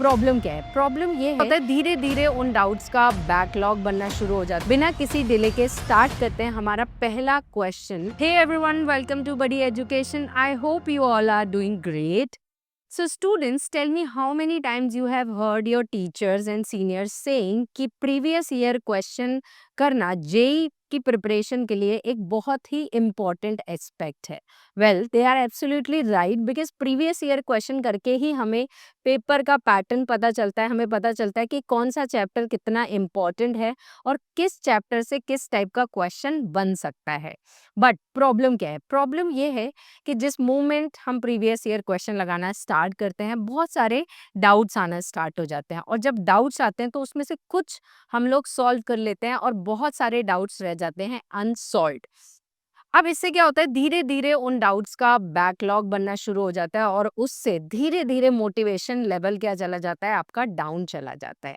Problem क्या है? Problem ये है धीरे धीरे उन डाउट्स का बैकलॉग बनना शुरू हो जाता है। बिना किसी डिले के स्टार्ट करते हैं हमारा पहला question. Hey everyone, welcome to Buddy education. I hope you all are doing great. So students, tell me how many times you have heard your teachers and seniors saying कि previous year question करना JEE की preparation के लिए एक बहुत ही important aspect है. Well, they are absolutely right, because previous year question करके ही हमें पेपर का पैटर्न पता चलता है. हमें पता चलता है कि कौन सा चैप्टर कितना इम्पॉर्टेंट है और किस चैप्टर से किस टाइप का क्वेश्चन बन सकता है. बट प्रॉब्लम क्या है? प्रॉब्लम ये है कि जिस मोमेंट हम प्रीवियस ईयर क्वेश्चन लगाना स्टार्ट करते हैं, बहुत सारे डाउट्स आना स्टार्ट हो जाते हैं. और जब डाउट्स आते हैं तो उसमें से कुछ हम लोग सॉल्व कर लेते हैं और बहुत सारे डाउट्स रह जाते हैं अनसॉल्व्ड. अब इससे क्या होता है, धीरे धीरे उन डाउट्स का बैकलॉग बनना शुरू हो जाता है और उससे धीरे धीरे मोटिवेशन लेवल क्या चला जाता है, आपका डाउन चला जाता है.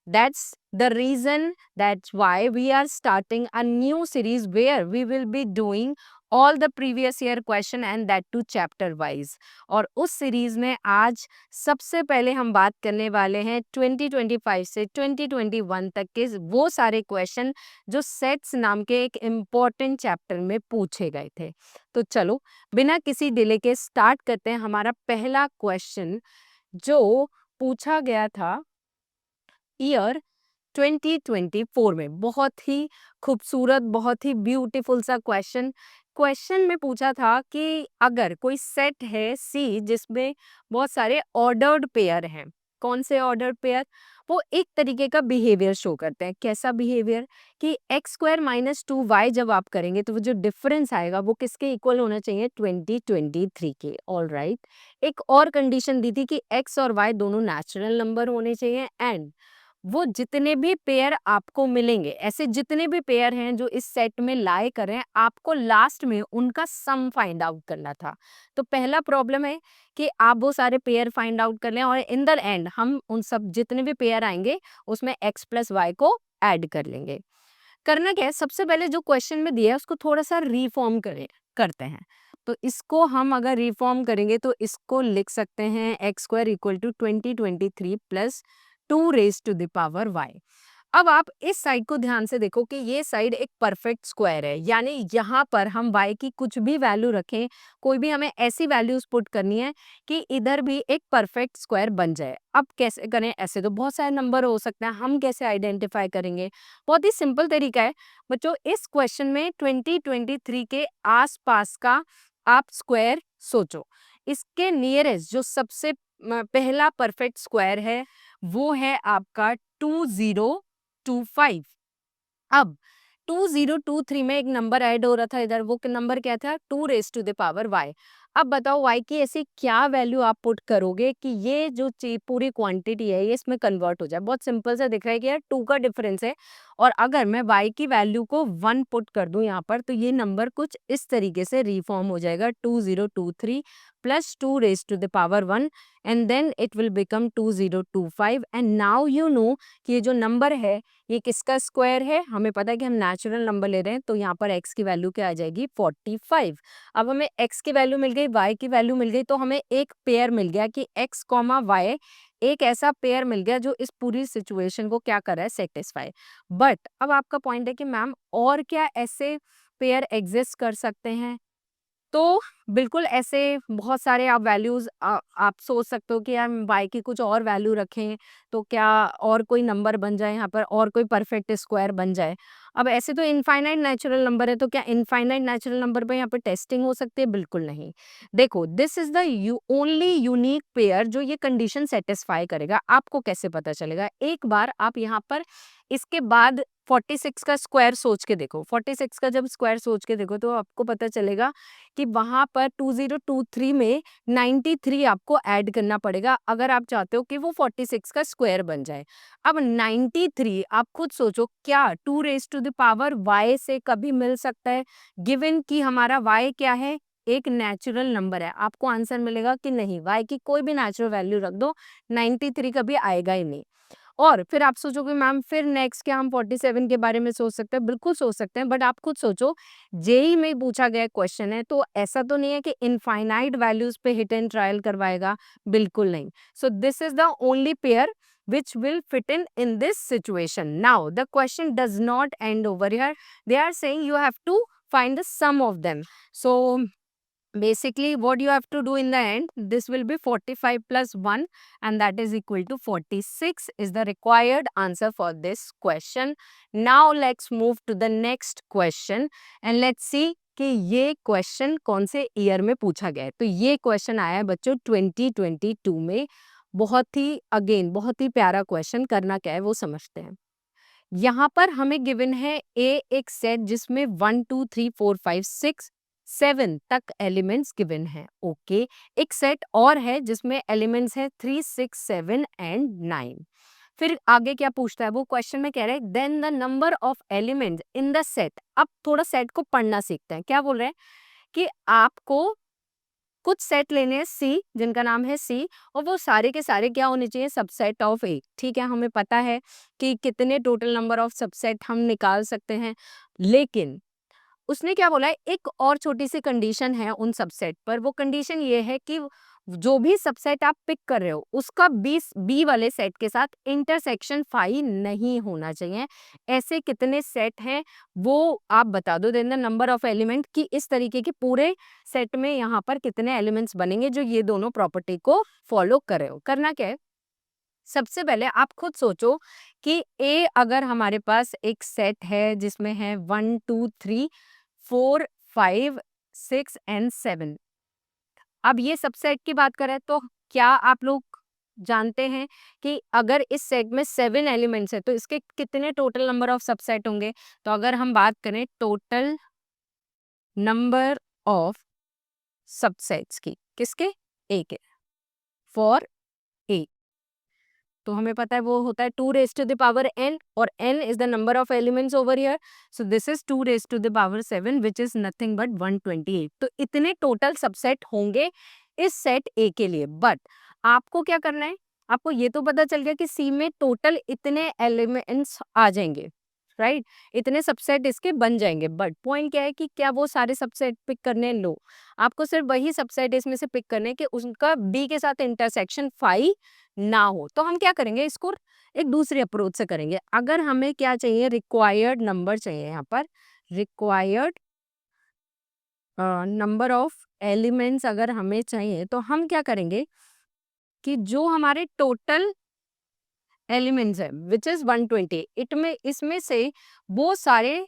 That's the reason, that's why we are starting a new series where we will be doing all the previous year question and that too chapter wise. और उस सीरीज में आज सबसे पहले हम बात करने वाले हैं 2025 से 2021 तक के वो सारे क्वेश्चन जो सेट्स नाम के एक इम्पॉर्टेंट चैप्टर में पूछे गए थे. तो चलो बिना किसी डिले के स्टार्ट करते हैं हमारा पहला क्वेश्चन जो पूछा गया था ईयर 2024 में. बहुत ही खूबसूरत, बहुत ही ब्यूटीफुल सा क्वेश्चन में पूछा था कि अगर कोई सेट है सी जिसमें बहुत सारे ऑर्डर्ड पेयर हैं. कौन से ऑर्डर्ड पेयर? वो एक तरीके का बिहेवियर शो करते हैं. कैसा बिहेवियर? कि एक्स स्क्वायर माइनस 2y जब आप करेंगे तो वो जो डिफरेंस आएगा वो किसके इक्वल होना चाहिए? 2023 के. All right. एक और कंडीशन दी थी कि एक्स और वाई दोनों नेचुरल नंबर होने चाहिए एंड वो जितने भी पेयर आपको मिलेंगे, ऐसे जितने भी पेयर हैं जो इस सेट में लाए कर रहे हैं, आपको लास्ट में उनका सम फाइंड आउट करना था. तो पहला प्रॉब्लम है कि आप वो सारे पेयर फाइंड आउट कर लें और इन द एंड हम उन सब जितने भी पेयर आएंगे उसमें x प्लस वाई को ऐड कर लेंगे. करना क्या है, सबसे पहले जो क्वेश्चन में दिया है उसको थोड़ा सा रिफॉर्म करते हैं. तो इसको हम अगर रिफॉर्म करेंगे तो इसको लिख सकते हैं x square equal to 2023 plus 2 raise to the power y. अब आप इस साइड को ध्यान से देखो कि ये साइड एक परफेक्ट स्क्वायर है, यानी यहाँ पर हम y की कुछ भी वैल्यू रखें, कोई भी हमें ऐसी वैल्यूज पुट करनी है कि इधर भी एक परफेक्ट स्क्वायर बन जाए. अब कैसे करें? ऐसे तो बहुत सारे नंबर हो सकते हैं, हम कैसे आइडेंटिफाई करेंगे? बहुत ही सिंपल तरीका है बच्चों. इस क्वेश्चन में 2023 के आसपास का आप स्क्वायर सोचो. इसके नियरेस्ट जो सबसे पहला परफेक्ट स्क्वायर है वो है आपका 2025. अब 2023 में एक नंबर ऐड हो रहा था इधर, वो नंबर क्या था? 2 raise to the power y. अब बताओ y की ऐसी क्या वैल्यू आप पुट करोगे कि ये जो पूरी क्वांटिटी है ये इसमें कन्वर्ट हो जाए. बहुत सिंपल सा दिख रहा है कि यार 2 का डिफरेंस है और अगर मैं y की वैल्यू को 1 पुट कर दूं यहाँ पर तो ये नंबर कुछ इस तरीके से रिफॉर्म हो जाएगा 2023 plus 2 raise to the power 1 and then it will become 2025. And now you know कि ये जो नंबर है ये किसका स्क्वायर है. हमें पता है कि हम नेचुरल नंबर ले रहे हैं तो यहाँ पर x की वैल्यू क्या आ जाएगी? 45. अब हमें x की वैल्यू मिल गई, y की वैल्यू मिल गई, तो हमें एक पेयर मिल गया कि x कॉमा वाई, एक ऐसा पेयर मिल गया जो इस पूरी सिचुएशन को क्या कर रहा है? सेटिस्फाई. बट अब आपका पॉइंट है कि मैम और क्या ऐसे पेयर एग्जिस्ट कर सकते हैं? तो बिल्कुल ऐसे बहुत सारे आप वैल्यूज आप सोच सकते हो कि यार y की कुछ और वैल्यू रखें तो क्या और कोई नंबर बन जाए, यहाँ पर और कोई परफेक्ट स्क्वायर बन जाए. अब ऐसे तो इनफाइनाइट नेचुरल नंबर है तो क्या इनफाइनाइट नेचुरल नंबर पे यहाँ पर टेस्टिंग हो सकती है? बिल्कुल नहीं. देखो, this is the only unique pair जो ये कंडीशन सेटिस्फाई करेगा. आपको कैसे पता चलेगा? एक बार आप यहाँ पर इसके बाद 46 का स्क्वायर सोच के देखो. 46 का जब स्क्वायर सोच के देखो तो आपको पता चलेगा कि वहां पर 2023 में 93 आपको ऐड करना पड़ेगा अगर आप चाहते हो कि वो 46 का स्क्वायर बन जाए. अब 93 आप खुद सोचो क्या 2 raise to the power y से कभी मिल सकता है? गिवन कि हमारा y क्या है? एक नेचुरल नंबर है. आपको आंसर मिलेगा कि नहीं, y की कोई भी नेचुरल वैल्यू रख दो 93 कभी आएगा ही नहीं. और फिर आप सोचोगे मैम फिर नेक्स्ट क्या हम 47 के बारे में सोच सकते हैं? बिल्कुल सोच सकते हैं, बट आप खुद सोचो, जेई में पूछा गया क्वेश्चन है, तो ऐसा तो नहीं है कि इनफाइनाइट वैल्यूज पे हिट एंड ट्रायल करवाएगा, बिल्कुल नहीं. So this is the only pair which will fit in this situation. Now the question does not end over here. They are saying you have to find the sum of them. So basically what you have to do in the end, this will be 45 plus 1 and that is equal to 46 is the required answer for this question. Now let's move to the next question and let's see कि ये question कौन से year में पूछा गया है. तो ये क्वेश्चन आया है बच्चों 2022 में. बहुत ही प्यारा क्वेश्चन. करना क्या है वो समझते हैं. यहाँ पर हमें गिवन है एक सेट जिसमें 1 2 3 4 5 6 7 तक एलिमेंट्स गिवन है. ओके. एक सेट और है जिसमें एलिमेंट्स है 3 6 7 एंड 9. फिर आगे क्या पूछता है वो क्वेश्चन में कह रहे हैं then the number of elements in the set. अब थोड़ा सेट को पढ़ना सीखते हैं. क्या बोल रहे हैं कि आपको कुछ सेट लेने हैं सी, जिनका नाम है सी, और वो सारे के सारे क्या होने चाहिए? सबसेट ऑफ ए. ठीक है, हमें पता है कि कितने टोटल नंबर ऑफ सबसेट हम निकाल सकते हैं, लेकिन उसने क्या बोला है, एक और छोटी सी कंडीशन है उन सबसेट पर. वो कंडीशन ये है कि जो भी सबसेट आप पिक कर रहे हो उसका बी वाले सेट के साथ इंटरसेक्शन 5 नहीं होना चाहिए. ऐसे कितने सेट हैं वो आप बता दो. Then the number of element की इस तरीके के पूरे सेट में यहाँ पर कितने एलिमेंट्स बनेंगे जो ये दोनों प्रॉपर्टी को फॉलो कर रहे हो. करना क्या है, सबसे पहले आप खुद सोचो कि ए अगर हमारे पास एक सेट है जिसमें है 1 2 3 4 5 6 एंड 7. अब ये सबसेट की बात करें तो क्या आप लोग जानते हैं कि अगर इस सेट में 7 एलिमेंट्स है तो इसके कितने टोटल नंबर ऑफ सबसेट होंगे? तो अगर हम बात करें टोटल नंबर ऑफ सबसेट्स की, किसके? ए के, फॉर ए, तो हमें पता है वो होता है 2 raised to the power n और n is the number of elements over here. So this is 2 raised to the power 7 which is nothing but 128. तो इतने टोटल सबसेट होंगे इस सेट A के लिए. बट आपको क्या करना है, आपको ये तो पता चल गया कि C में टोटल इतने एलिमेंट्स आ जाएंगे, राइट? इतने सबसेट इसके बन जाएंगे. बट पॉइंट क्या है कि क्या वो सारे सबसेट पिक करने? लो, आपको सिर्फ वही सबसेट इसमें से पिक करने कि उनका B के साथ इंटरसेक्शन 5 ना हो. तो हम क्या करेंगे, इसको एक दूसरे अप्रोच से करेंगे. अगर हमें क्या चाहिए, रिक्वायर्ड नंबर चाहिए, यहाँ पर रिक्वायर्ड नंबर ऑफ एलिमेंट्स अगर हमें चाहिए तो हम क्या करेंगे कि जो हमारे टोटल एलिमेंट्स है विच इज 120, इसमें से वो सारे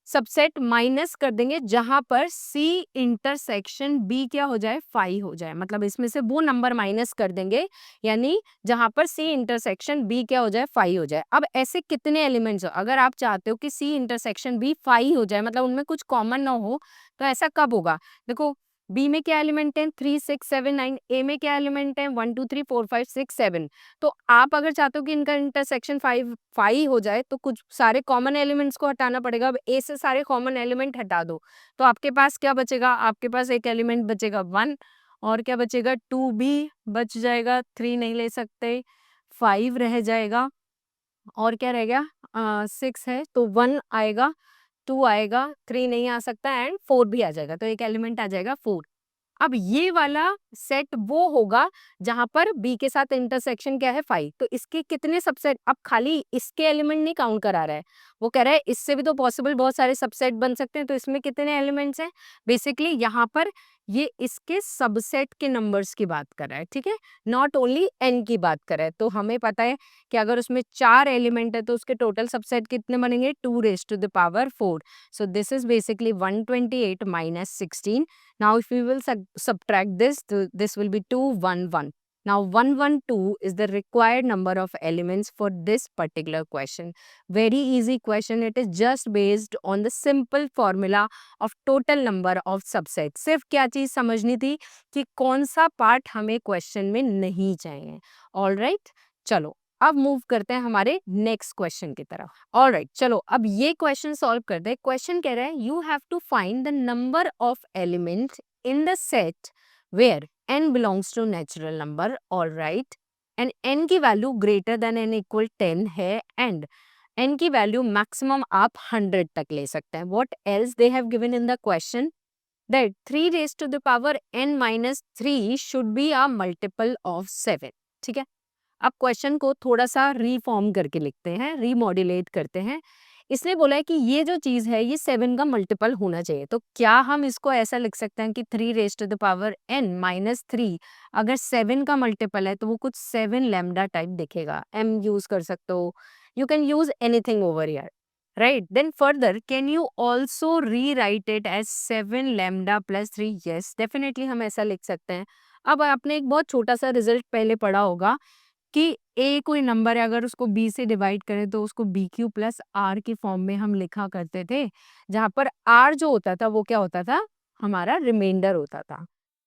सबसेट माइनस कर देंगे जहां पर C इंटरसेक्शन B क्या हो जाए? 5 हो जाए. मतलब इसमें से वो नंबर माइनस कर देंगे, यानी जहां पर C इंटरसेक्शन B क्या हो जाए? 5 हो जाए. अब ऐसे कितने एलिमेंट्स हो, अगर आप चाहते हो कि C इंटरसेक्शन B 5 हो जाए, मतलब उनमें कुछ कॉमन ना हो, तो ऐसा कब होगा? देखो, बी में क्या एलिमेंट है? 3 6 7 9. ए में क्या एलिमेंट है? 1 2 3 4 5 6 7. तो आप अगर चाहते हो कि इनका इंटरसेक्शन 5 हो जाए तो कुछ सारे कॉमन एलिमेंट्स को हटाना पड़ेगा. अब ए से सारे कॉमन एलिमेंट हटा दो तो आपके पास क्या बचेगा? आपके पास एक एलिमेंट बचेगा 1, और क्या बचेगा? 2 भी बच जाएगा, 3 नहीं ले सकते, 5 रह जाएगा, और क्या रह गया? 6 है तो 1 आएगा, 2 आएगा, 3 नहीं आ सकता, एंड 4 भी आ जाएगा. तो एक एलिमेंट आ जाएगा 4. अब ये वाला सेट वो होगा जहां पर बी के साथ इंटरसेक्शन क्या है? 5. तो इसके कितने सबसेट? अब खाली इसके एलिमेंट नहीं काउंट करा रहा है, वो कह रहा है इससे भी तो पॉसिबल बहुत सारे सबसेट बन सकते हैं. तो इसमें कितने एलिमेंट्स हैं? बेसिकली यहाँ पर ये इसके सबसेट के नंबर्स की बात कर रहा है, ठीक है, नॉट ओनली एन की बात कर रहा है. तो हमें पता है कि अगर उसमें 4 एलिमेंट है तो उसके टोटल सबसेट कितने बनेंगे? 2 raised to the power 4. So this is basically 128 minus 16. Now if we will subtract this, this will be 211. Now 112 is the required number of elements for this particular question. Very easy question. It is just based on the simple formula of total number of subsets. सिर्फ क्या चीज समझनी थी कि कौन सा part हमें question में नहीं चाहिए. ऑल राइट, चलो अब मूव करते हैं हमारे नेक्स्ट क्वेश्चन की तरफ. ऑलराइट, चलो अब ये क्वेश्चन सॉल्व करते हैं. क्वेश्चन कह रहा है you have to find the number of elements in the set where n belongs to natural number. All right, and n की value greater then n equal 10 है एंड n की value maximum आप 100 तक ले सकते हैं. What else they have given in the question that 3 raised to the power n minus 3 should be a multiple of 7. ठीक है. अब क्वेश्चन को थोड़ा सा रीफॉर्म करके लिखते हैं, रीमॉड्यूलेट करते हैं. इसने बोला है कि ये जो चीज है ये 7 का मल्टीपल होना चाहिए. तो क्या हम इसको ऐसा लिख सकते हैं कि 3 raise to the power n minus 3 अगर 7 का मल्टीपल है तो वो कुछ 7 लैम्डा टाइप दिखेगा. m यूज कर सकते हो, you can use anything over here. Right. Then further, can you also rewrite it as 7 lambda plus 3? Yes, definitely हम ऐसा लिख सकते हैं. अब आपने एक बहुत छोटा सा रिजल्ट पहले पढ़ा होगा कि a कोई नंबर है, अगर उसको b से डिवाइड करें तो उसको बी क्यू प्लस आर की फॉर्म में हम लिखा करते थे, जहाँ पर r जो होता था वो क्या होता था, हमारा रिमाइंडर होता था.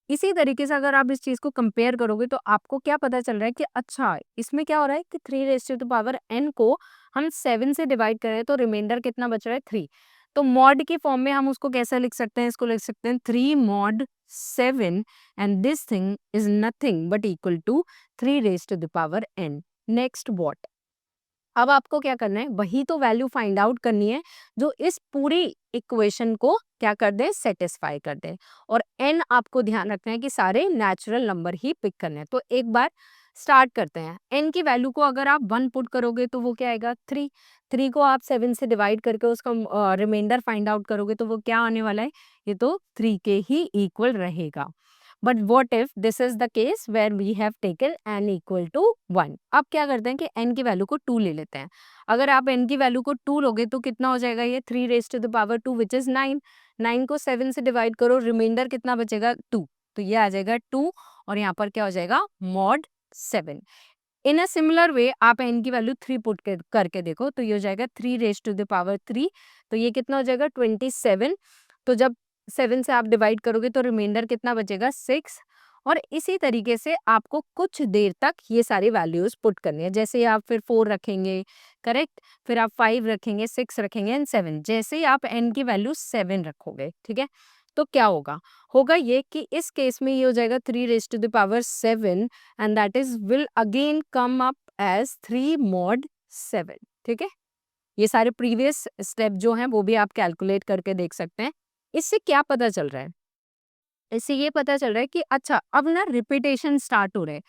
इसी तरीके से अगर आप इस चीज को कंपेयर करोगे तो आपको क्या पता चल रहा है कि अच्छा इसमें क्या हो रहा है कि 3 raise to the power n को हम 7 से डिवाइड करें तो रिमाइंडर कितना बच रहा है, 3. तो मॉड की फॉर्म में हम उसको कैसे लिख सकते हैं, इसको लिख सकते हैं 3 mod 7 and this thing is nothing but equal to 3 raise to the power n. Next what, अब आपको क्या करना है, वही तो वैल्यू फाइंड आउट करनी है जो इस पूरी इक्वेशन को क्या कर दे, सेटिस्फाई कर दे. और n आपको ध्यान रखना है कि सारे नेचुरल नंबर ही पिक करने हैं. तो एक बार स्टार्ट करते हैं. n की वैल्यू को अगर आप 1 पुट करोगे तो वो क्या आएगा, 3. 3 को आप 7 से डिवाइड करके उसका रिमाइंडर फाइंड आउट करोगे तो वो क्या आने वाला है, ये तो 3 के ही इक्वल रहेगा. But what if this is the case where we have taken n equal to 1. अब क्या करते हैं कि n की वैल्यू को 2 ले लेते हैं. अगर आप n की वैल्यू को 2 लोगे तो कितना हो जाएगा, ये 3 raise to the power 2 which is 9. 9 को 7 से डिवाइड करो, रिमाइंडर कितना बचेगा, 2. तो ये आ जाएगा 2 और यहाँ पर क्या हो जाएगा, mod 7. In a similar way आप n की वैल्यू 3 पुट करके देखो तो ये हो जाएगा 3 रेज टू द पावर 3. तो ये कितना हो जाएगा, 27. तो जब 7 से आप डिवाइड करोगे तो रिमाइंडर कितना बचेगा, 6. और इसी तरीके से आपको कुछ देर तक ये सारी वैल्यूज पुट करनी है. जैसे ही आप फिर 4 रखेंगे, करेक्ट, फिर आप 5 रखेंगे, 6 रखेंगे एंड 7. जैसे ही आप n की वैल्यू 7 रखोगे, ठीक है, तो क्या होगा, होगा ये कि इस केस में ये हो जाएगा 3 raise to the power 7 and that is will again come up as 3 mod 7. ठीक है, ये सारे प्रीवियस स्टेप जो हैं वो भी आप कैलकुलेट करके देख सकते हैं. इससे क्या पता चल रहा है, इससे ये पता चल रहा है कि अच्छा अब ना रिपीटेशन स्टार्ट हो रहे हैं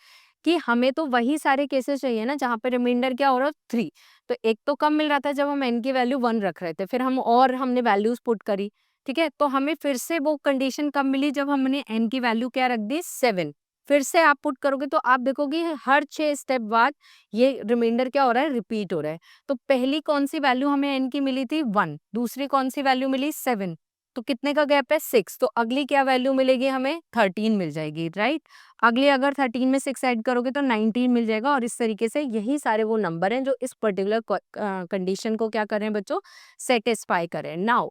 कि हमें तो वही सारे केसेस चाहिए ना जहाँ पे रिमाइंडर क्या हो रहा है, 3. तो एक तो कम मिल रहा था जब हम n की वैल्यू 1 रख रहे थे, फिर हमने वैल्यूज पुट करी, ठीक है, तो हमें फिर से वो कंडीशन कब मिली, जब हमने n की वैल्यू क्या रख दी, 7. फिर से आप पुट करोगे तो आप देखोगे हर 6 स्टेप बाद ये रिमाइंडर क्या हो रहा है, रिपीट हो रहा है. तो पहली कौन सी वैल्यू हमें n की मिली थी, 1. दूसरी कौन सी वैल्यू मिली, 7. तो कितने का गैप है, 6. तो अगली क्या वैल्यू मिलेगी हमें, 13 मिल जाएगी, राइट. अगली अगर 13 में 6 ऐड करोगे तो 19 मिल जाएगा. और इस तरीके से यही सारे वो नंबर हैं जो इस पर्टिकुलर कंडीशन को क्या कर रहे हैं बच्चों, सेटिस्फाई कर रहे हैं. नाउ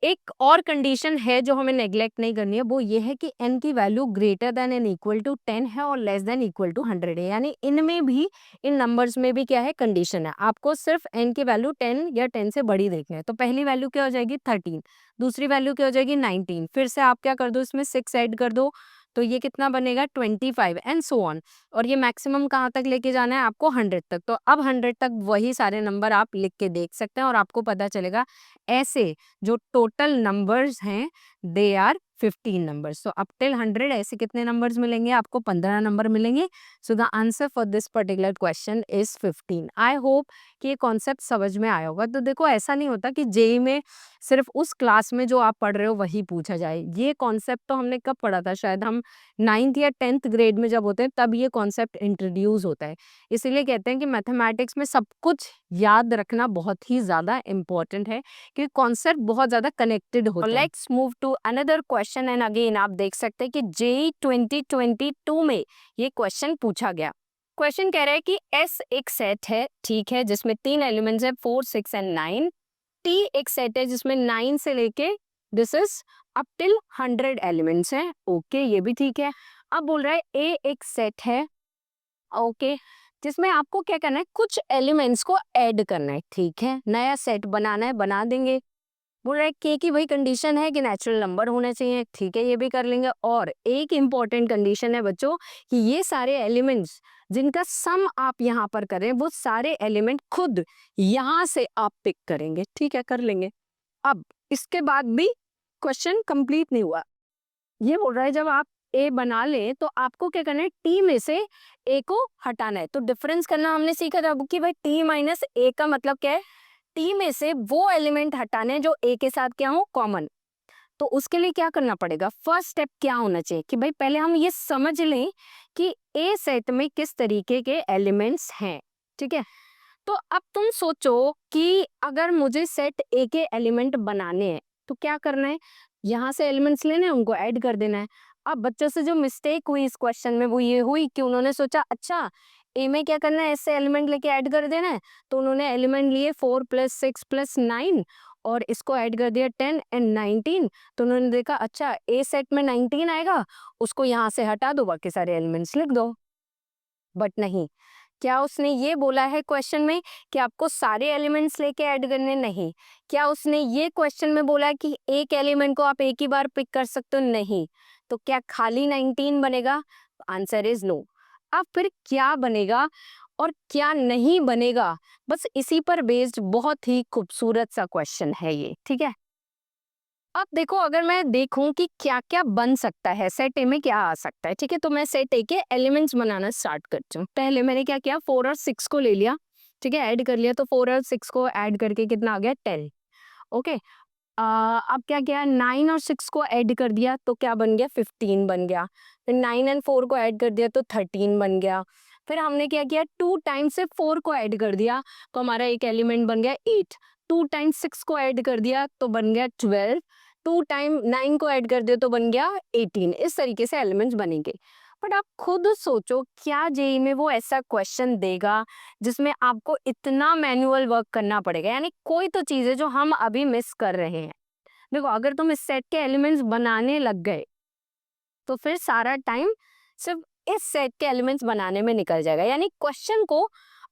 एक और कंडीशन है जो हमें नेग्लेक्ट नहीं करनी है, वो ये है कि n की value greater than n equal to 10 है और लेस देन इक्वल टू 100 है. यानी इनमें भी, इन नंबर्स में भी क्या है, कंडीशन है. आपको सिर्फ n की वैल्यू 10 या 10 से बड़ी देखनी है. तो पहली वैल्यू क्या हो जाएगी, 13. दूसरी वैल्यू क्या हो जाएगी, 19. फिर से आप क्या कर दो, इसमें 6 ऐड कर दो तो ये कितना बनेगा, 25 एंड सो ऑन. और ये मैक्सिमम कहाँ तक लेके जाना है आपको, 100 तक. तो अब 100 तक वही सारे नंबर आप लिख के देख सकते हैं और आपको पता चलेगा ऐसे जो टोटल नंबर्स हैं they are 15 numbers. So up till 100 ऐसे कितने नंबर्स मिलेंगे आपको, 15 नंबर मिलेंगे. So the answer for this particular question is 15. I hope कि ये कॉन्सेप्ट समझ में आया होगा. तो देखो ऐसा नहीं होता कि जेई में सिर्फ उस क्लास में जो आप पढ़ रहे हो वही पूछा जाए. ये कॉन्सेप्ट तो हमने कब पढ़ा था, शायद हम 9th या 10th ग्रेड में जब होते हैं तब ये कॉन्सेप्ट इंट्रोड्यूस होता है. इसीलिए कहते हैं कि मैथमेटिक्स में सब कुछ याद रखना बहुत ही ज़्यादा इम्पोर्टेंट है कि कॉन्सेप्ट बहुत ज़्यादा कनेक्टेड होते हैं. Let's move to another question and again आप देख सकते हैं कि जेई 2022 में ये क्वेश्चन पूछा गया. क्वेश्चन कह रहा है कि S एक सेट है, ठीक है, जिसमें 3 एलिमेंट्स है, 4, 6 एंड 9. T एक सेट है जिसमें 9 से लेके this is up till 100 elements हैं. ओके, ये भी ठीक है. अब बोल रहा है A एक सेट है, ओके, जिसमें आपको क्या करना है, कुछ एलिमेंट्स को ऐड करना है. ठीक है, नया सेट बनाना है, बना देंगे. बोल रहा है के की वही कंडीशन है कि नेचुरल नंबर होने चाहिए, ठीक है ये भी कर लेंगे। और एक इंपॉर्टेंट कंडीशन है बच्चों कि ये सारे एलिमेंट्स जिनका सम आप यहाँ पर कर रहे हैं वो सारे एलिमेंट खुद यहाँ से आप पिक करेंगे, ठीक है कर लेंगे। अब इसके बाद भी क्वेश्चन कंप्लीट नहीं हुआ। ये बोल रहा है जब आप ए बना ले तो आपको क्या करना है, टी में से ए को हटाना है। तो डिफरेंस करना हमने सीखा था कि भाई टी माइनस ए का मतलब क्या है, टी में से वो एलिमेंट हटाने जो ए के साथ क्या हो कॉमन। तो उसके लिए क्या करना पड़ेगा, फर्स्ट स्टेप क्या होना चाहिए कि भाई पहले हम ये समझ लें कि ए सेट में किस तरीके के एलिमेंट्स हैं, ठीक है। तो अब तुम सोचो कि अगर मुझे सेट ए के एलिमेंट बनाने हैं तो क्या करना है, यहाँ से एलिमेंट्स लेने हैं उनको ऐड कर देना है। अब बच्चों से जो मिस्टेक हुई इस क्वेश्चन में वो ये हुई कि उन्होंने सोचा अच्छा ए में क्या करना है, ऐसे एलिमेंट लेके ऐड कर देना है। तो उन्होंने एलिमेंट लिए 4 + 6 + 9 और इसको ऐड कर दिया 10 and 19। तो उन्होंने देखा अच्छा ए सेट में 19 आएगा, उसको यहाँ से हटा दो, बाकी सारे एलिमेंट्स लिख दो। बट नहीं, क्या उसने ये बोला है क्वेश्चन में कि आपको सारे एलिमेंट्स लेके ऐड करने, नहीं। क्या उसने ये क्वेश्चन में बोला है कि एक एलिमेंट को आप एक ही बार पिक कर सकते हो, नहीं। तो क्या खाली 19 बनेगा, आंसर इज नो। अब फिर क्या बनेगा और क्या नहीं बनेगा, बस इसी पर बेस्ड बहुत ही खूबसूरत सा क्वेश्चन है ये, ठीक है। अब देखो अगर मैं देखूं कि क्या क्या बन सकता है, सेट ए में क्या आ सकता है, ठीक है। तो मैं सेट ए के एलिमेंट्स बनाना स्टार्ट करती हूँ। पहले मैंने क्या किया, 4 और 6 को ले लिया, ठीक है, ऐड कर लिया। तो 4 और 6 को ऐड करके कितना आ गया, 10। ओके, अब क्या किया, 9 और 6 को ऐड कर दिया तो क्या बन गया, 15 बन गया। फिर 9 और 4 को ऐड कर दिया तो 13 बन गया। फिर हमने क्या किया, 2 टाइम्स से 4 को ऐड कर दिया तो हमारा एक एलिमेंट बन गया 8। 2 टाइम्स 6 को ऐड कर दिया तो बन गया 12। 2 टाइम 9 को ऐड कर दिया तो बन गया 18। इस तरीके से एलिमेंट्स बनेंगे। बट आप खुद सोचो क्या जेई में वो ऐसा क्वेश्चन देगा जिसमें आपको इतना मैनुअल वर्क करना पड़ेगा, यानी कोई तो चीज है जो हम अभी मिस कर रहे हैं। देखो अगर तुम इस सेट के एलिमेंट्स बनाने लग गए तो फिर सारा टाइम सिर्फ इस सेट के एलिमेंट्स बनाने में निकल जाएगा, यानी क्वेश्चन को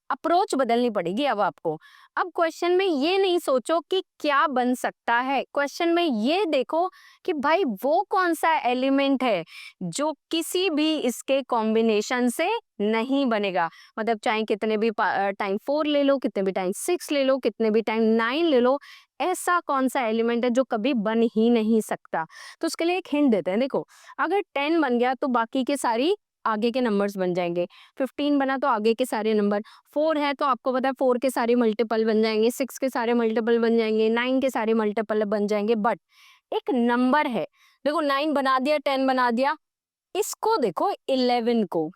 अप्रोच बदलनी पड़ेगी अब आपको। अब क्वेश्चन में ये नहीं सोचो कि क्या बन सकता है, क्वेश्चन में ये देखो कि भाई वो कौन सा एलिमेंट है जो किसी भी इसके कॉम्बिनेशन से नहीं बनेगा। मतलब चाहे कितने भी टाइम 4 ले लो, कितने भी टाइम 6 ले लो, कितने भी टाइम 9 ले लो, ऐसा कौन सा एलिमेंट है जो कभी बन ही नहीं सकता। तो उसके लिए एक हिंट देते हैं। देखो अगर 10 बन गया तो बाकी के सारी आगे के नंबर्स बन जाएंगे। 15 बना तो आगे के सारे नंबर। 4 है तो आपको पता है 4 के सारे मल्टीपल बन जाएंगे, 6 के सारे मल्टीपल बन जाएंगे, 9 के सारे मल्टीपल बन जाएंगे। बट एक नंबर है, देखो 9 बना दिया, 10 बना दिया, इसको देखो 11 को,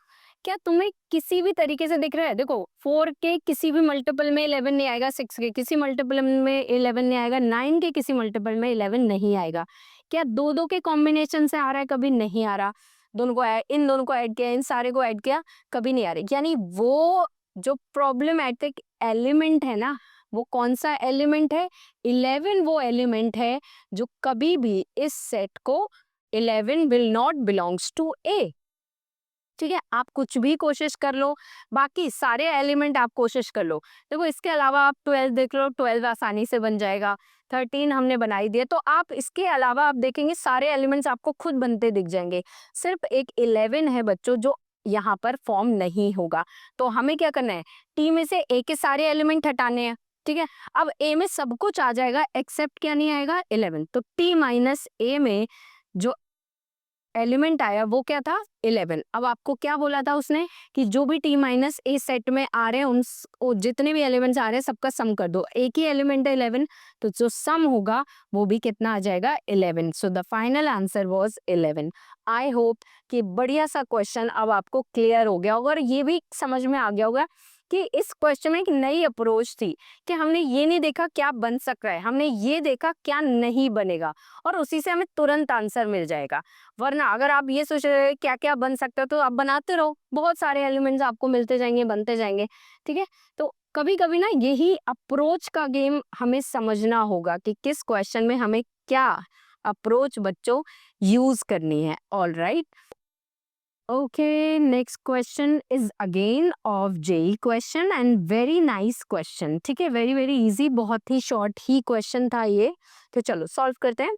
क्या तुम्हें किसी भी तरीके से दिख रहा है। देखो 4 के किसी भी मल्टीपल में 11 नहीं आएगा, 6 के किसी मल्टीपल में 11 नहीं आएगा, 9 के किसी मल्टीपल में 11 नहीं आएगा। क्या दो दो के कॉम्बिनेशन से आ रहा है, कभी नहीं आ रहा। दोनों को इन दोनों को ऐड किया, इन सारे को ऐड किया, कभी नहीं आ रही। यानी वो जो प्रॉब्लमैटिक एलिमेंट है ना, वो कौन सा एलिमेंट है, 11 वो एलिमेंट है जो कभी भी इस सेट को 11 विल नॉट बिलोंग्स टू ए। ठीक है, आप कुछ भी कोशिश कर लो, बाकी सारे एलिमेंट आप कोशिश कर लो। देखो इसके अलावा आप 12 देख लो, 12 आसानी से बन जाएगा। 13 हमने बनाई दिए, तो आप इसके अलावा आप देखेंगे सारे एलिमेंट्स आपको खुद बनते दिख जाएंगे। सिर्फ एक 11 है बच्चों जो यहाँ पर फॉर्म नहीं होगा। तो हमें क्या करना है, टी में से ए के सारे एलिमेंट हटाने हैं। ठीक है, अब ए में सब कुछ आ जाएगा एक्सेप्ट क्या नहीं आएगा, 11। तो टी माइनस ए में जो एलिमेंट आया वो क्या था, 11। अब आपको क्या बोला था उसने कि जो भी टी माइनस ए सेट में आ रहे हैं उन जितने भी एलिमेंट्स आ रहे हैं सबका सम कर दो। एक ही एलिमेंट है 11, तो जो सम होगा वो भी कितना आ जाएगा, 11। So the final answer was 11। I hope कि बढ़िया सा क्वेश्चन अब आपको क्लियर हो गया होगा और ये भी समझ में आ गया होगा कि इस क्वेश्चन में एक नई अप्रोच थी कि हमने ये नहीं देखा क्या बन सक रहा है, हमने ये देखा क्या नहीं बनेगा, और उसी से हमें तुरंत आंसर मिल जाएगा। वरना अगर आप ये सोच रहे हैं क्या क्या बन सकता है तो आप बनाते रहो, बहुत सारे एलिमेंट्स आपको मिलते जाएंगे, बनते जाएंगे। ठीक है, तो कभी कभी ना यही अप्रोच का गेम हमें समझना होगा कि किस क्वेश्चन में हमें क्या अप्रोच बच्चों यूज करनी है। All right. Okay, next question is again of JEE question and very nice question. ठीक है, very very easy, बहुत ही short ही question था ये. तो चलो solve करते हैं.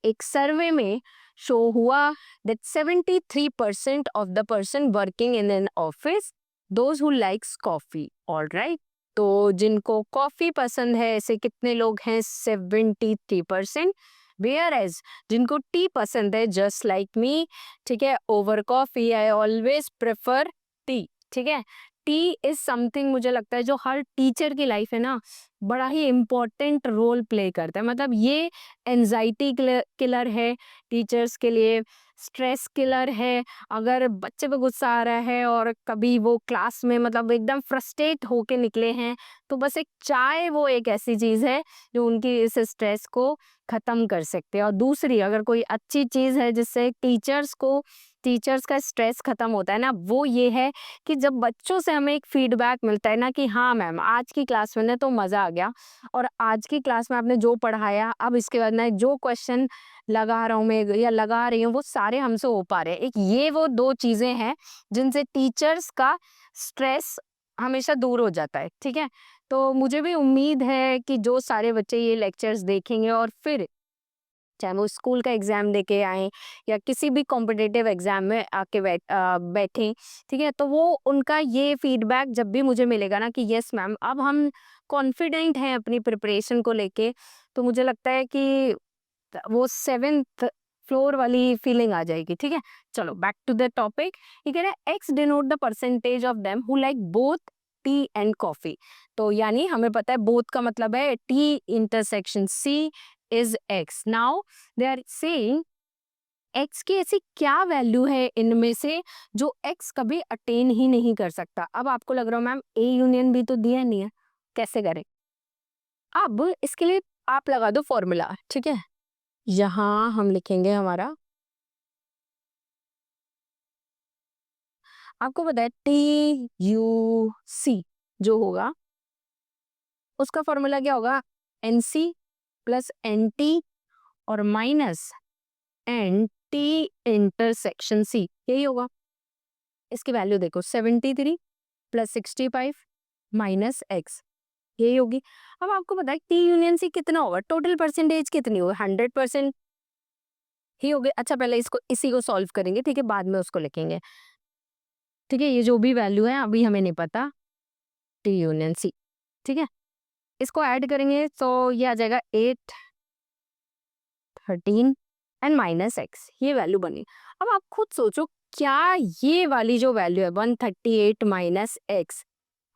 एक सर्वे में शो हुआ that 73% of the person working in an office, those who likes coffee, all right. तो जिनको कॉफी पसंद है ऐसे कितने लोग हैं? 73%. वेयर एज जिनको टी पसंद है, जस्ट लाइक मी, ठीक है, over coffee I always prefer tea. ठीक है, टी इज समथिंग मुझे लगता है जो हर टीचर की लाइफ है ना बड़ा ही इम्पोर्टेंट रोल प्ले करता है. मतलब ये एंजाइटी किलर है टीचर्स के लिए, स्ट्रेस किलर है. अगर बच्चे पे गुस्सा आ रहा है और कभी वो क्लास में मतलब एकदम फ्रस्ट्रेट होके निकले हैं, तो बस एक चाय वो एक ऐसी चीज है जो उनकी इस स्ट्रेस को खत्म कर सकते हैं. और दूसरी अगर कोई अच्छी चीज है जिससे टीचर्स का स्ट्रेस खत्म होता है ना, वो ये है कि जब बच्चों से हमें एक फीडबैक मिलता है ना कि हाँ मैम आज की क्लास में तो मज़ा आ गया, और आज की क्लास में आपने जो पढ़ाया, अब इसके बाद मैं जो क्वेश्चन लगा रहा हूँ मैं या लगा रही हूँ वो सारे हमसे हो पा रहे हैं. एक ये वो दो चीज़ें हैं जिनसे टीचर्स का स्ट्रेस हमेशा दूर हो जाता है. ठीक है, तो मुझे भी उम्मीद है कि जो सारे बच्चे ये लेक्चर्स देखेंगे और फिर चाहे वो स्कूल का एग्जाम दे के आए या किसी भी कॉम्पिटिटिव एग्जाम में आके बैठे, ठीक है, तो वो उनका ये फीडबैक जब भी मुझे मिलेगा ना कि यस मैम अब हम कॉन्फिडेंट हैं अपनी प्रिपरेशन को लेके, तो मुझे लगता है कि वो 7th फ्लोर वाली फीलिंग आ जाएगी. ठीक है, चलो बैक टू द टॉपिक. ये कह रहा है x denote the percentage of them who like both tea and coffee. तो यानी हमें पता है बोथ का मतलब है T intersection C is x. Now they are saying x की ऐसी क्या वैल्यू है इनमें से जो एक्स कभी अटेन ही नहीं कर सकता. अब आपको लग रहा हो मैम ए यूनियन बी तो दिया नहीं है, कैसे करें? अब इसके लिए आप लगा दो फॉर्मूला. ठीक है, यहाँ हम लिखेंगे हमारा, आपको पता है टी यू सी जो होगा उसका फॉर्मूला क्या होगा? N C plus N T और minus N T intersection C, यही होगा. इसकी वैल्यू देखो 73 प्लस 65 माइनस एक्स, यही होगी. अब आपको पता है टी यूनियन सी कितना होगा, टोटल परसेंटेज कितनी होगी? 100% ही होगी. अच्छा पहले इसको इसी को सॉल्व करेंगे, ठीक है, बाद में उसको लिखेंगे. ठीक है, ये जो भी वैल्यू है अभी हमें नहीं पता, टी यूनियन सी. ठीक है, इसको ऐड करेंगे तो ये आ जाएगा 8 13 एंड माइनस एक्स, ये वैल्यू बनी. अब आप खुद सोचो क्या ये वाली जो वैल्यू है 138 माइनस एक्स,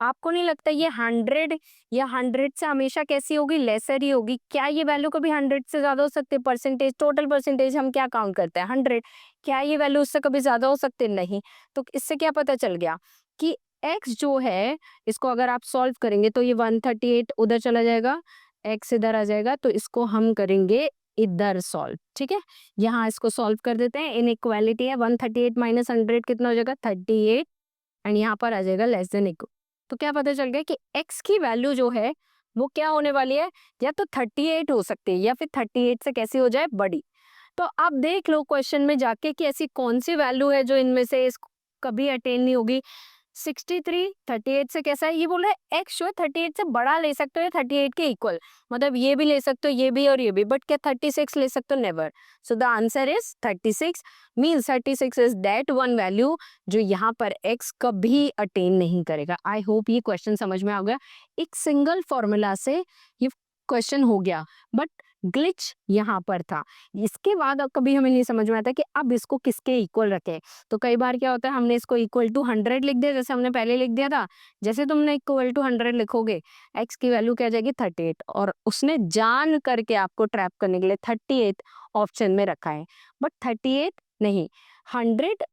आपको नहीं लगता ये 100 या 100 से हमेशा कैसी होगी? लेसर ही होगी. क्या ये वैल्यू कभी 100 से ज्यादा हो सकते? परसेंटेज, टोटल परसेंटेज हम क्या काउंट करते हैं? 100. क्या ये वैल्यू उससे कभी ज्यादा हो सकते? नहीं. तो इससे क्या पता चल गया कि x जो है इसको अगर आप सॉल्व करेंगे तो ये 138 उधर चला जाएगा, x इधर आ जाएगा, तो इसको हम करेंगे इधर सॉल्व. ठीक है, यहाँ इसको सॉल्व कर देते हैं. इनइक्वालिटी है 138 माइनस 100 कितना हो जाएगा? 38 एंड यहाँ पर आ जाएगा लेस देन इक्वल. तो क्या पता चल गया कि x की वैल्यू जो है वो क्या होने वाली है? या तो 38 हो सकती है या फिर 38 से कैसी हो जाए? बड़ी. तो आप देख लो क्वेश्चन में जाके कि ऐसी कौन सी वैल्यू है जो इनमें से इस कभी अटेन नहीं होगी. 63 38 से कैसा है? ये बोल रहा है एक्स जो है 38 से बड़ा ले सकते हो या 38 के इक्वल, मतलब ये भी ले सकते हो ये भी और ये भी, बट क्या 36 ले सकते हो? Never. So the answer is 36. Means 36 is that one value जो यहाँ पर x कभी अटेन नहीं करेगा. आई होप ये क्वेश्चन समझ में आ गया. एक सिंगल फॉर्मूला से ये क्वेश्चन हो गया, बट ग्लिच यहाँ पर था. इसके बाद अब कभी हमें नहीं समझ में आता कि अब इसको किसके इक्वल रखें. तो कई बार क्या होता है हमने इसको इक्वल टू 100 लिख दिया, जैसे हमने पहले लिख दिया था. जैसे तुमने इक्वल टू 100 लिखोगे x की वैल्यू क्या आ जाएगी? 38. और उसने जान करके आपको ट्रैप करने के लिए 38 ऑप्शन में रखा है, बट 38 नहीं, 100.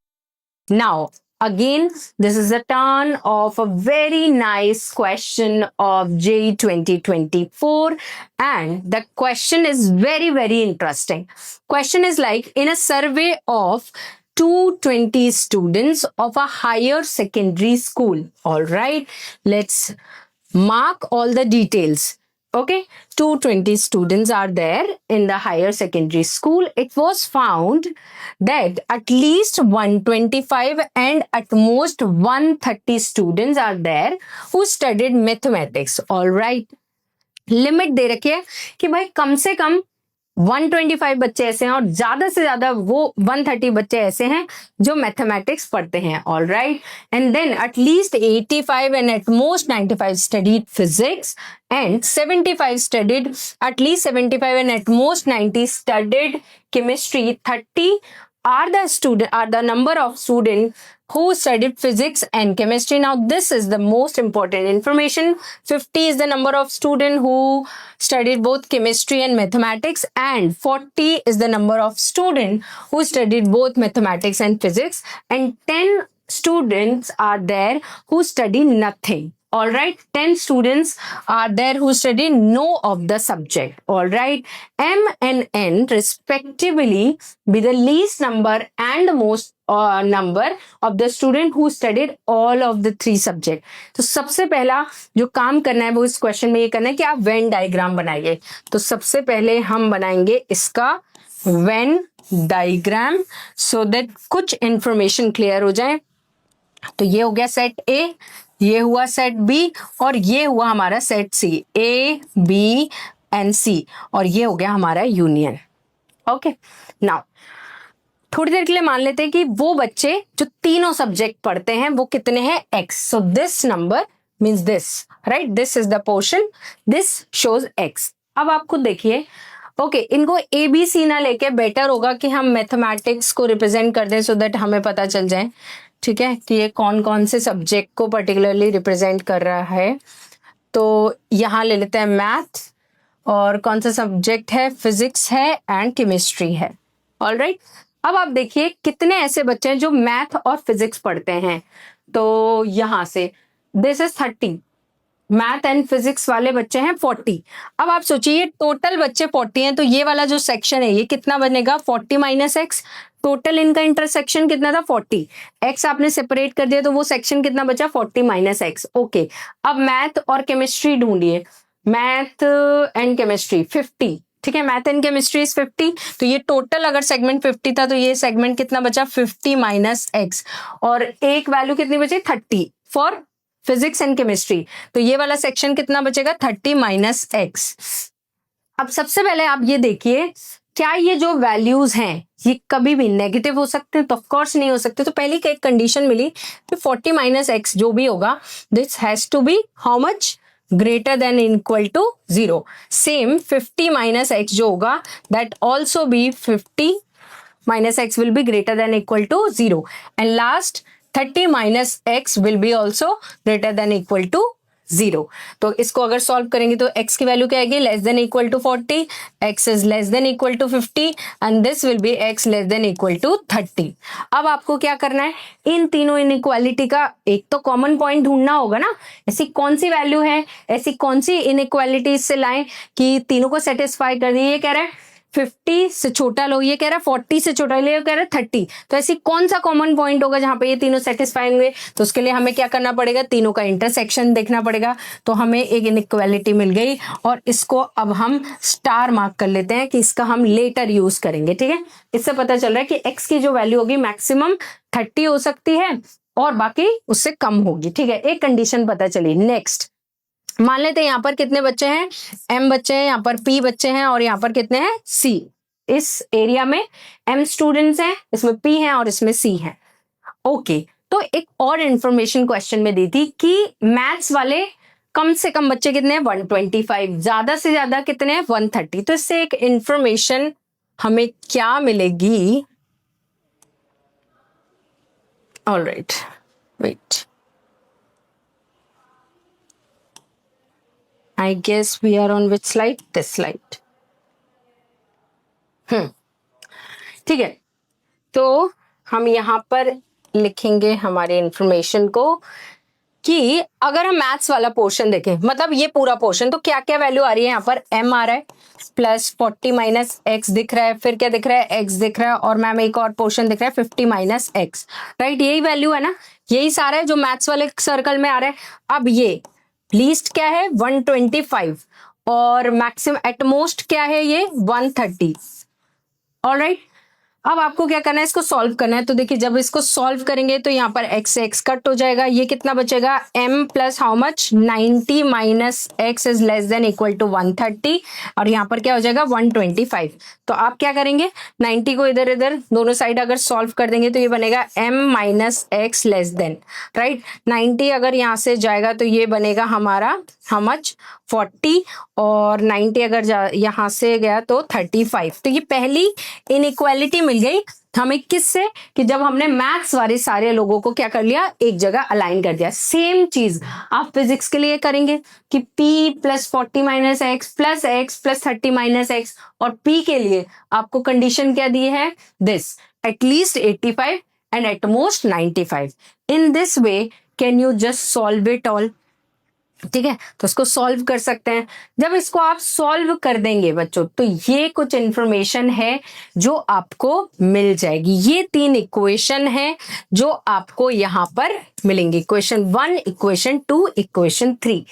Now, again, this is a turn of a very nice question of JEE 2024, and the question is very, very interesting. Question is like, in a survey of 220 students of a higher secondary school. All right, let's mark all the details. Okay, 220 students are there in the higher secondary school. It was found that at least 125 and at most 130 students are there who studied mathematics. All right. Limit दे रखी है कि भाई कम से कम 125 बच्चे ऐसे हैं और ज्यादा से ज्यादा वो 130 बच्चे ऐसे हैं जो मैथमेटिक्स पढ़ते हैं. All right. And then at least 85 and at most 95 studied physics and 75 studied, at least 75 and at most 90 studied chemistry. 30 are the number of students who studied physics and chemistry. Now this is the most important information. 50 is the number of students who studied both chemistry and mathematics, and 40 is the number of students who studied both mathematics and physics, and 10 students are there who study nothing. All right, 10 students are there who study no of the subject. All right, M and N respectively be the least number and the most number of the student who studied all of the three subject. तो सबसे पहला जो काम करना है वो इस question में ये करना है कि आप वेन डायग्राम बनाइए. तो सबसे पहले हम बनाएंगे इसका वेन डायग्राम सो दैट कुछ इंफॉर्मेशन क्लियर हो जाए. तो ये हो गया सेट ए, ये हुआ सेट बी और ये हुआ हमारा set C. A B and C और ये हो गया हमारा यूनियन. ओके, नाउ थोड़ी देर के लिए मान लेते हैं कि वो बच्चे जो तीनों सब्जेक्ट पढ़ते हैं वो कितने हैं, x. So this number means this, right, this is the portion, this shows x. अब आप खुद देखिए. ओके, इनको ए बी सी ना लेके बेटर होगा कि हम मैथमेटिक्स को रिप्रेजेंट कर दें सो दैट हमें पता चल जाए, ठीक है, कि ये कौन कौन से सब्जेक्ट को पर्टिकुलरली रिप्रेजेंट कर रहा है. तो यहाँ ले लेते हैं मैथ, और कौन सा सब्जेक्ट है, फिजिक्स है एंड केमिस्ट्री है. All right. अब आप देखिए कितने ऐसे बच्चे हैं जो मैथ और फिजिक्स पढ़ते हैं. तो यहाँ से this is 30, math and physics वाले बच्चे हैं 40. अब आप सोचिए टोटल बच्चे 40 हैं तो ये वाला जो सेक्शन है ये कितना बनेगा, 40 माइनस एक्स. टोटल इनका इंटरसेक्शन कितना था, 40. एक्स आपने सेपरेट कर दिया तो वो सेक्शन कितना बचा, 40 माइनस एक्स. ओके, अब मैथ और केमिस्ट्री ढूंढिए. मैथ एंड केमिस्ट्री 50, ठीक है, मैथ एंड केमिस्ट्री इज 50. तो ये टोटल अगर सेगमेंट 50 था तो ये सेगमेंट कितना बचा, 50 माइनस एक्स. और एक वैल्यू कितनी बची, 30 फॉर फिजिक्स एंड केमिस्ट्री. तो ये वाला सेक्शन कितना बचेगा, 30 माइनस एक्स. अब सबसे पहले आप ये देखिए क्या ये जो वैल्यूज हैं ये कभी भी नेगेटिव हो सकते हैं, तो ऑफकोर्स नहीं हो सकते. तो पहली एक कंडीशन मिली कि 40 माइनस एक्स जो भी होगा this has to be how much, greater than equal to 0. Same 50 minus x जो होगा that also be 50 minus x will be greater than equal to 0. And last 30 minus x will be also greater than equal to 0. तो इसको अगर solve करेंगे तो x की value क्या आएगी, less than equal to 40, x is less than equal to 50 and this will be x less than equal to 30. अब आपको क्या करना है, इन तीनों इनइक्वालिटी का एक तो कॉमन पॉइंट ढूंढना होगा ना. ऐसी कौन सी वैल्यू है, ऐसी कौन सी इनइक्वालिटी से लाएं कि तीनों को सेटिस्फाई कर दिए. ये कह रहा है 50 से छोटा लो, ये कह रहा है 40 से छोटा लो, ये कह रहा है 30. तो ऐसी कौन सा कॉमन पॉइंट होगा जहां पे ये तीनों सेटिस्फाई होंगे. तो उसके लिए हमें क्या करना पड़ेगा, तीनों का इंटरसेक्शन देखना पड़ेगा. तो हमें एक इनइक्वालिटी मिल गई और इसको अब हम स्टार मार्क कर लेते हैं कि इसका हम लेटर यूज करेंगे. ठीक है, इससे पता चल रहा है कि एक्स की जो वैल्यू होगी मैक्सिमम 30 हो सकती है और बाकी उससे कम होगी. ठीक है, एक कंडीशन पता चली. नेक्स्ट मान लेते हैं यहाँ पर कितने बच्चे हैं, m बच्चे हैं, यहाँ पर p बच्चे हैं और यहाँ पर कितने हैं, c. इस एरिया में m स्टूडेंट्स हैं, इसमें p हैं और इसमें c हैं. ओके, तो एक और इंफॉर्मेशन क्वेश्चन में दी थी कि मैथ्स वाले कम से कम बच्चे कितने हैं, 125, ज्यादा से ज्यादा कितने हैं, 130. तो इससे एक इंफॉर्मेशन हमें क्या मिलेगी. Alright, wait, I guess we are on which slide? This slide. ठीक है, तो हम यहाँ पर लिखेंगे हमारे इंफॉर्मेशन को कि अगर हम मैथ्स वाला पोर्शन देखें, मतलब ये पूरा पोर्शन, तो क्या क्या वैल्यू आ रही है. यहाँ पर m आ रहा है प्लस 40 माइनस एक्स दिख रहा है, फिर क्या दिख रहा है, x दिख रहा है, और मैम एक और पोर्शन दिख रहा है 50 माइनस एक्स. राइट, यही वैल्यू है ना, यही सारा है जो मैथ्स वाले सर्कल में आ रहा है. अब ये लीस्ट क्या है, 125, और मैक्सिमम एटमोस्ट क्या है ये 130। ऑलराइट, अब आपको क्या करना है, इसको सॉल्व करना है। तो देखिए जब इसको सॉल्व करेंगे तो यहाँ पर x से x कट हो जाएगा, ये कितना बचेगा m plus how much 90 minus x is less than equal to 130 और यहाँ पर क्या हो जाएगा 125। तो आप क्या करेंगे 90 को इधर इधर दोनों साइड अगर सॉल्व कर देंगे तो ये बनेगा m minus x less than, right. 90 अगर यहाँ से जाएगा तो ये बनेगा हमारा हाउ मच 40 और 90 अगर यहाँ से गया तो 35। तो ये पहली इनइक्वालिटी मिल गई हमें किससे कि जब हमने मैथ्स वाले सारे लोगों को क्या कर लिया एक जगह अलाइन कर दिया। सेम चीज आप फिजिक्स के लिए करेंगे कि p plus 40 minus x plus x plus 30 minus x, और p के लिए आपको कंडीशन क्या दी है this at least 85 and at most 95। In this way can you just solve it all, ठीक है। तो इसको सॉल्व कर सकते हैं। जब इसको आप सॉल्व कर देंगे बच्चों तो ये कुछ इंफॉर्मेशन है जो आपको मिल जाएगी। ये 3 इक्वेशन है जो आपको यहां पर मिलेंगी, इक्वेशन 1, इक्वेशन 2, इक्वेशन 3।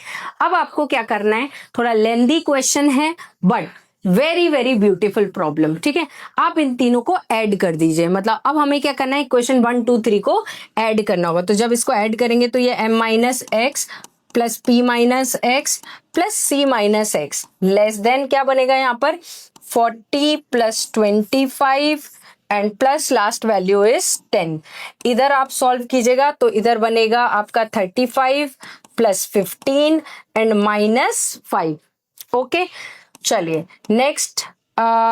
अब आपको क्या करना है, थोड़ा लेंदी क्वेश्चन है but very very beautiful problem, ठीक है। आप इन तीनों को ऐड कर दीजिए, मतलब अब हमें क्या करना है इक्वेशन 1, 2, 3 को ऐड करना होगा। तो जब इसको ऐड करेंगे तो ये m minus x plus p minus x plus c minus x less than क्या बनेगा यहाँ पर 40 plus 25 and plus last value is 10। इधर आप सॉल्व कीजिएगा तो इधर बनेगा आपका 35 प्लस 15 एंड माइनस 5। ओके चलिए नेक्स्ट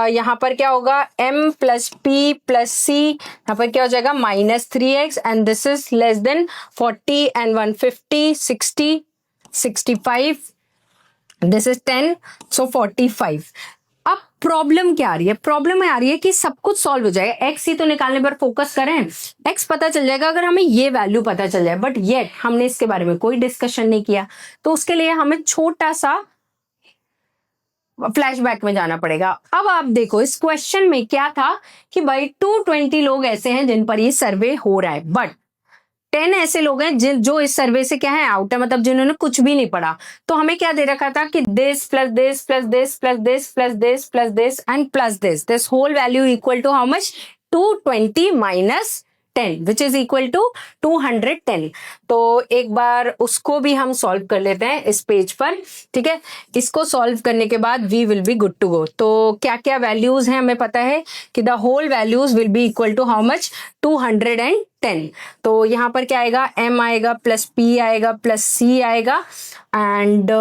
यहाँ पर क्या होगा m प्लस पी प्लस सी, यहाँ पर क्या हो जाएगा -3x and this is less then 40 and 150 60 65 this is 10 सो 45। अब प्रॉब्लम क्या आ रही है, प्रॉब्लम आ रही है कि सब कुछ सॉल्व हो जाएगा, एक्स ही तो निकालने पर फोकस करें, एक्स पता चल जाएगा अगर हमें ये वैल्यू पता चल जाए, बट येट हमने इसके बारे में कोई डिस्कशन नहीं किया। तो उसके लिए हमें छोटा सा फ्लैशबैक में जाना पड़ेगा। अब आप देखो इस क्वेश्चन में क्या था कि भाई 220 लोग ऐसे हैं जिन पर ये सर्वे हो रहा है, बट 10 ऐसे लोग हैं जिन जो इस सर्वे से क्या है आउट है, मतलब जिन्होंने कुछ भी नहीं पढ़ा। तो हमें क्या दे रखा था कि this plus this plus this plus this plus this plus this and plus this whole value equal to how much 220 minus 10 which is equal to 210। तो एक बार उसको भी हम सॉल्व कर लेते हैं इस पेज पर, ठीक है। इसको सॉल्व करने के बाद we will be good to go. तो क्या क्या वैल्यूज हैं हमें पता है कि the whole values will be equal to how much 210। तो यहाँ पर क्या आएगा m आएगा प्लस p आएगा प्लस c आएगा एंड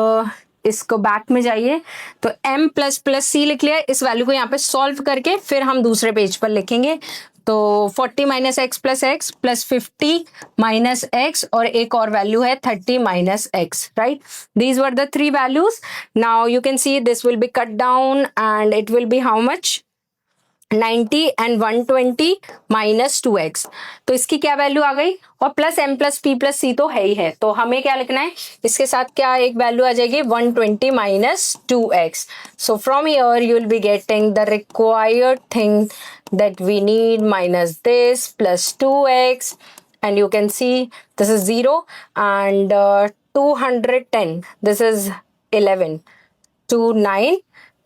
इसको बैक में जाइए तो m प्लस प्लस c लिख लिया। इस वैल्यू को यहाँ पे सॉल्व करके फिर हम दूसरे पेज पर लिखेंगे। तो 40 minus x plus 50 minus x और एक और वैल्यू है 30 minus x, right. These were the 3 values. Now you can see this will B cut down and it will be how much 90 and 120 minus 2x। तो इसकी क्या value आ गई, और plus m plus p plus c तो है ही है, तो हमें क्या लिखना है इसके साथ क्या एक वैल्यू आ जाएगी 120 minus 2x। So from here you will be getting the required thing that we need minus this plus 2x and you can see this is 0 and 210 this is 11 to 9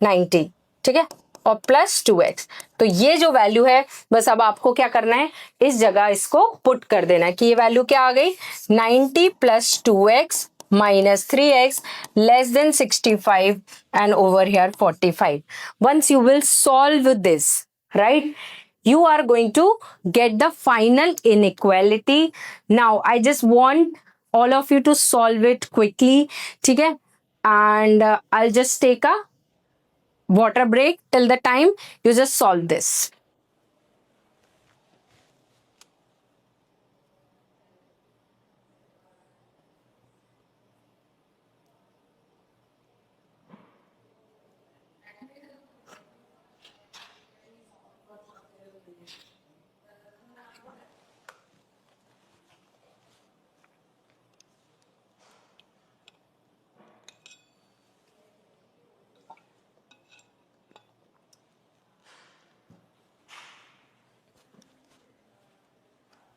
90, ठीक है, और प्लस 2x। तो ये जो value है बस अब आपको क्या करना है इस जगह इसको पुट कर देना है कि ये वैल्यू क्या आ गई 90 plus 2x minus 3x less than 65 and over here 45. Once you will solve this, right, you are going to get the final inequality. Now I just want all of you to solve it quickly, ठीक है, and I'll just take a water break till the time you just solve this.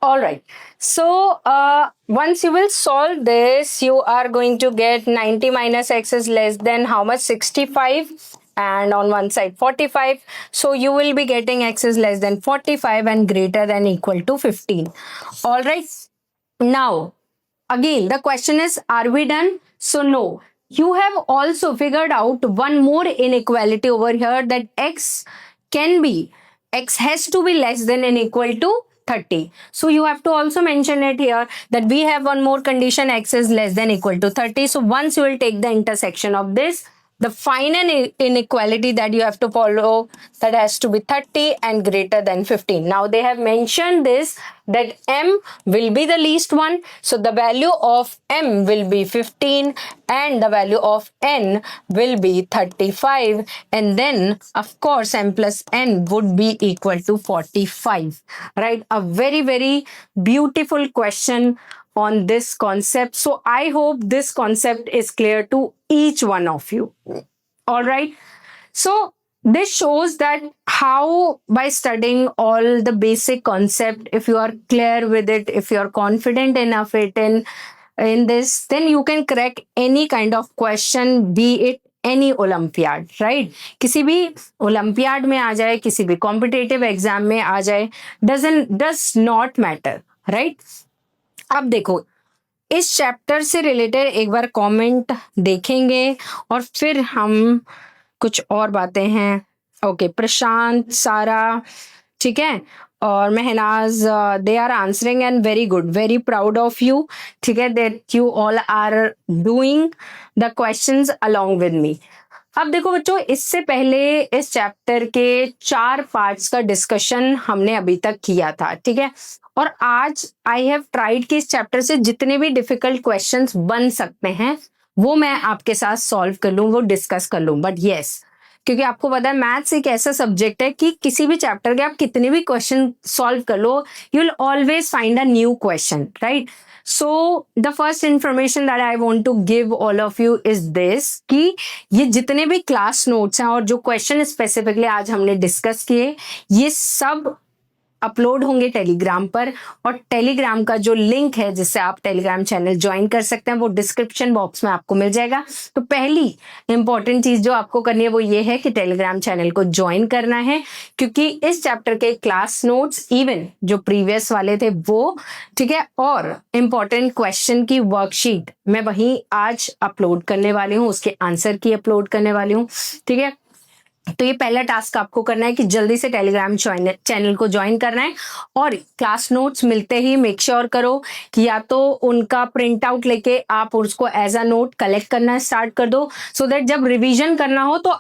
All right. So once you will solve this, you are going to get 90 minus x is less than how much? 65. And on one side 45. So you will be getting x is less than 45 and greater than equal to 15. All right. Now, again, the question is, are we done? So no. You have also figured out one more inequality over here, that x has to be less than and equal to 30. So you have to also mention it here that we have one more condition, x is less than equal to 30. So once you will take the intersection of this, the final inequality that you have to follow, that has to be 30 and greater than 15. Now they have mentioned this, that m will be the least one. So the value of m will be 15 and the value of n will be 35. And then of course m plus n would be equal to 45. Right? A very, very beautiful question on this concept. So I hope this concept is clear to each one of you. All right. So this shows that how, by studying all the basic concept, if you are clear with it, if you are confident enough in this, then you can crack any kind of question, be it any Olympiad, right? किसी भी Olympiad में आ जाए, किसी भी competitive exam में आ जाए, does not matter, right? अब देखो, इस चैप्टर से रिलेटेड एक बार कमेंट देखेंगे और फिर हम कुछ और बातें हैं. ओके, प्रशांत, सारा, ठीक है, और Mahnaz, they are answering and very good, very proud of you. ठीक है, that you all are doing the questions along with me. अब देखो बच्चों, इससे पहले इस चैप्टर के 4 पार्ट्स का डिस्कशन हमने अभी तक किया था. ठीक है, और आज आई हैव ट्राइड कि इस चैप्टर से जितने भी डिफिकल्ट क्वेश्चंस बन सकते हैं वो मैं आपके साथ सॉल्व कर लूं, वो डिस्कस कर लूं. बट यस, क्योंकि आपको पता है मैथ्स एक ऐसा सब्जेक्ट है कि किसी भी चैप्टर के आप कितने भी क्वेश्चन सॉल्व कर लो, you will always find a new question, right? So the first information that I want to give all of you is this, कि ये जितने भी क्लास नोट्स हैं और जो क्वेश्चन स्पेसिफिकली आज हमने डिस्कस किए, ये सब अपलोड होंगे टेलीग्राम पर. और टेलीग्राम का जो लिंक है जिससे आप टेलीग्राम चैनल ज्वाइन कर सकते हैं, वो डिस्क्रिप्शन बॉक्स में आपको मिल जाएगा. तो पहली इंपॉर्टेंट चीज जो आपको करनी है वो ये है कि टेलीग्राम चैनल को ज्वाइन करना है, क्योंकि इस चैप्टर के क्लास नोट्स, इवन जो प्रीवियस वाले थे वो, ठीक है, और इंपॉर्टेंट क्वेश्चन की वर्कशीट मैं वहीं आज अपलोड करने वाली हूँ, उसके आंसर की अपलोड करने वाली हूँ. ठीक है, तो ये पहला टास्क आपको करना है कि जल्दी से टेलीग्राम चैनल को ज्वाइन करना है. और क्लास नोट्स मिलते ही मेक श्योर करो कि या तो उनका प्रिंट आउट लेके आप उसको एज अ नोट कलेक्ट करना स्टार्ट कर दो, सो दैट जब रिवीजन करना हो तो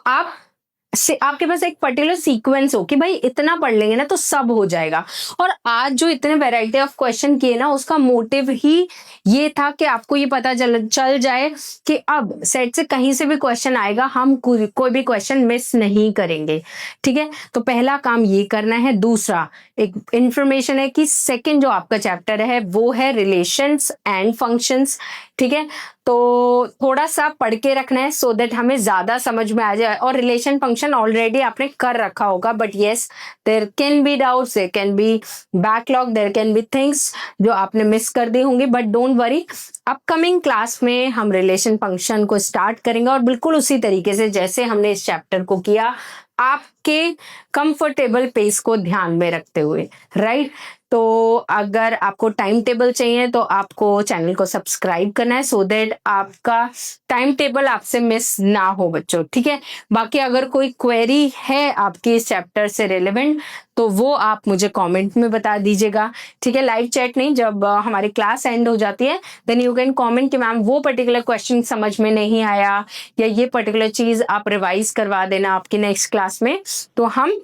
आपके पास एक पर्टिकुलर सीक्वेंस हो कि भाई इतना पढ़ लेंगे ना तो सब हो जाएगा. और आज जो इतने वैरायटी ऑफ क्वेश्चन किए ना, उसका मोटिव ही ये था कि आपको ये पता चल जाए कि अब सेट से कहीं से भी क्वेश्चन आएगा, हम कोई भी क्वेश्चन मिस नहीं करेंगे. ठीक है, तो पहला काम ये करना है. दूसरा एक इंफॉर्मेशन है कि सेकंड जो आपका चैप्टर है वो है रिलेशंस एंड फंक्शंस. ठीक है, तो थोड़ा सा पढ़ के रखना है सो दैट हमें ज्यादा समझ में आ जाए. और रिलेशन फंक्शन ऑलरेडी आपने कर रखा होगा, but yes, there can be doubts, there can be backlog, there can be things जो आपने मिस कर दी होंगी. But don't worry, upcoming class में हम रिलेशन फंक्शन को स्टार्ट करेंगे और बिल्कुल उसी तरीके से जैसे हमने इस चैप्टर को किया, आपके कंफर्टेबल पेस को ध्यान में रखते हुए, राइट? तो अगर आपको टाइम टेबल चाहिए तो आपको चैनल को सब्सक्राइब करना है सो दैट आपका टाइम टेबल आपसे मिस ना हो बच्चों. ठीक है, बाकी अगर कोई क्वेरी है आपकी इस चैप्टर से रिलेवेंट तो वो आप मुझे कमेंट में बता दीजिएगा. ठीक है, लाइव चैट नहीं, जब हमारी क्लास एंड हो जाती है देन यू कैन कमेंट कि मैम वो पर्टिकुलर क्वेश्चन समझ में नहीं आया या ये पर्टिकुलर चीज आप रिवाइज करवा देना आपकी नेक्स्ट क्लास में. तो हम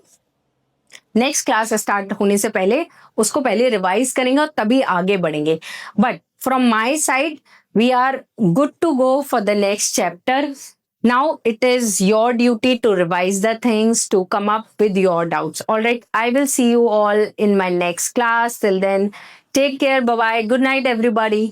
नेक्स्ट क्लास स्टार्ट होने से पहले उसको पहले रिवाइज करेंगे और तभी आगे बढ़ेंगे. But from my side we are good to go for the next chapter. Now it is your duty to revise the things, to come up with your doubts. All right, I will see you all in my next class. Till then, take care. Bye bye. Good night, everybody.